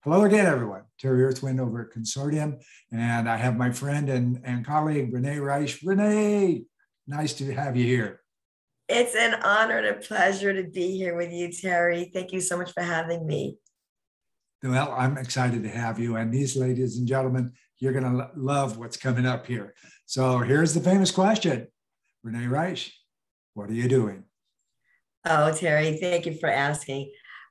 Hello again, everyone. Terry Earthwind over at Consortium. And I have my friend and colleague, Renee Reisch. Renee, nice to have you here. It's an honor and a pleasure to be here with you, Terry. Thank you so much for having me. Well, I'm excited to have you. And these ladies and gentlemen, you're going to love what's coming up here. So here's the famous question. Renee Reisch, what are you doing? Oh, Terry, thank you for asking.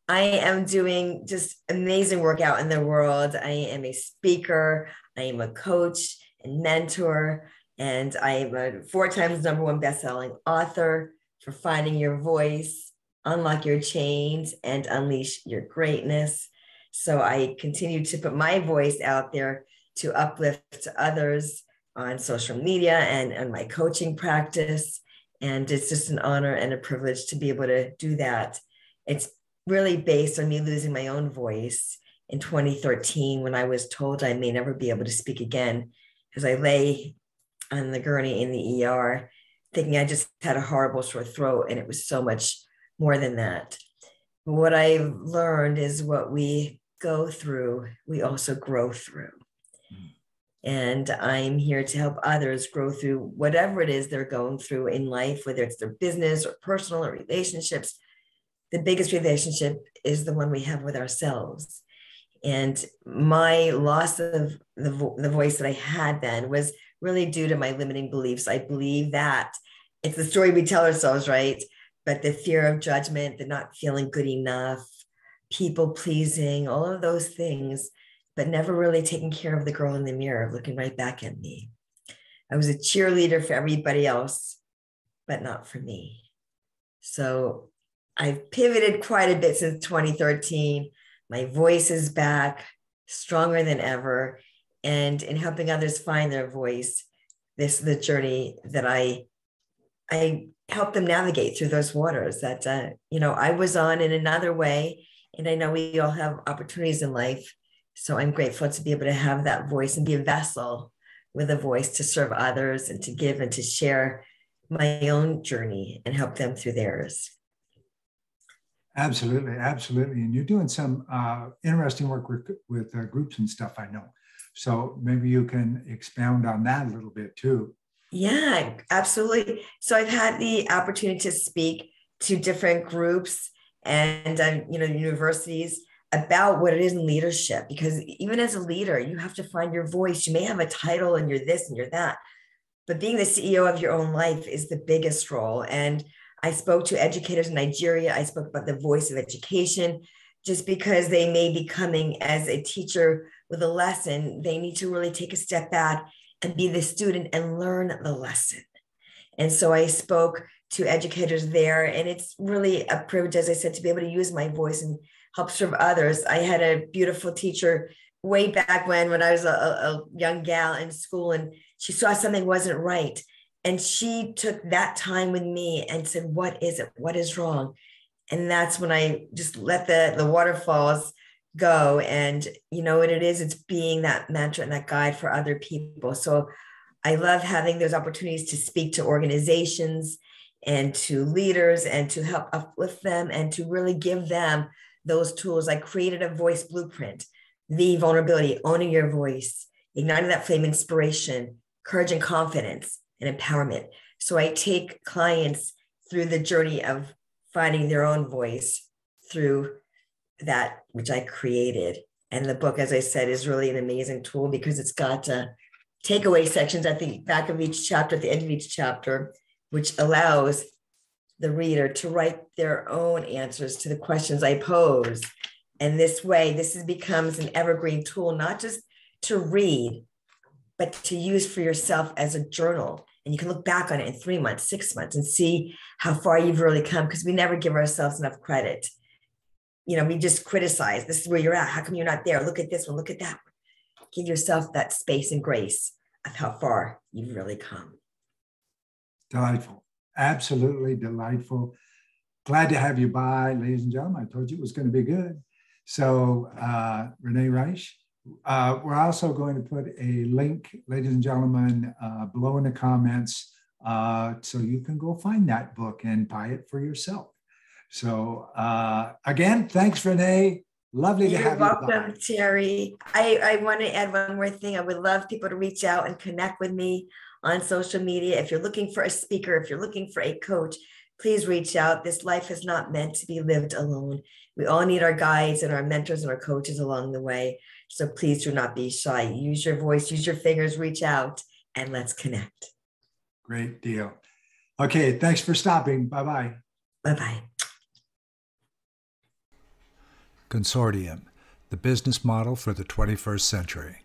I am doing just amazing work out in the world. I am a speaker, I am a coach and mentor, and I am a 4 times #1 best-selling author for Finding Your Voice, Unlock Your Chains, and Unleash Your Greatness. So I continue to put my voice out there to uplift others on social media and on my coaching practice. And it's just an honor and a privilege to be able to do that. It's really based on me losing my own voice in 2013 when I was told I may never be able to speak again, as I lay on the gurney in the ER thinking I just had a horrible sore throat, and it was so much more than that. But what I've learned is what we go through, we also grow through. And I'm here to help others grow through whatever it is they're going through in life, whether it's their business or personal or relationships. The biggest relationship is the one we have with ourselves. And my loss of the voice that I had then was really due to my limiting beliefs. I believe that it's the story we tell ourselves, right? But the fear of judgment, the not feeling good enough, people pleasing, all of those things, but never really taking care of the girl in the mirror, looking right back at me. I was a cheerleader for everybody else, but not for me. So I've pivoted quite a bit since 2013. My voice is back, stronger than ever. And in helping others find their voice, this is the journey that I help them navigate through those waters that, I was on in another way. And I know we all have opportunities in life. So I'm grateful to be able to have that voice and be a vessel with a voice to serve others and to give and to share my own journey and help them through theirs. Absolutely, absolutely. And you're doing some interesting work with groups and stuff, I know. So maybe you can expound on that a little bit too. Yeah, absolutely. So I've had the opportunity to speak to different groups and universities about what it is in leadership, because even as a leader, you have to find your voice. You may have a title and you're this and you're that, but being the CEO of your own life is the biggest role. And I spoke to educators in Nigeria. I spoke about the voice of education. Just because they may be coming as a teacher with a lesson, they need to really take a step back and be the student and learn the lesson. And so I spoke to educators there, and it's really a privilege, as I said, to be able to use my voice and help serve others. I had a beautiful teacher way back when I was a young gal in school, and she saw something wasn't right. And she took that time with me and said, what is it? What is wrong? And that's when I just let the waterfalls go. And you know what it is? It's being that mentor and that guide for other people. So I love having those opportunities to speak to organizations and to leaders and to help uplift them and to really give them those tools. I created a voice blueprint, the vulnerability, owning your voice, igniting that flame, inspiration, courage and confidence, and empowerment. So I take clients through the journey of finding their own voice through that which I created. And the book, as I said, is really an amazing tool because it's got takeaway sections at the back of each chapter, at the end of each chapter, which allows the reader to write their own answers to the questions I pose. And this way, becomes an evergreen tool, not just to read, but to use for yourself as a journal. And you can look back on it in 3 months, 6 months, and see how far you've really come, because we never give ourselves enough credit. We just criticize. This is where you're at. How come you're not there? Look at this one. Look at that one. Give yourself that space and grace of how far you've really come. Delightful. Absolutely delightful. Glad to have you by, ladies and gentlemen. I told you it was going to be good. So, Renee Reisch, we're also going to put a link, ladies and gentlemen, below in the comments, so you can go find that book and buy it for yourself. So again, thanks, Renee. Lovely to You're have you welcome, by. Terry. I want to add one more thing. I would love people to reach out and connect with me on social media. If you're looking for a speaker, if you're looking for a coach, please reach out. This life is not meant to be lived alone. We all need our guides and our mentors and our coaches along the way. So please do not be shy. Use your voice, use your fingers, reach out, and let's connect. Great deal. Okay, thanks for stopping. Bye-bye. Bye-bye. Consortium, the business model for the 21st century.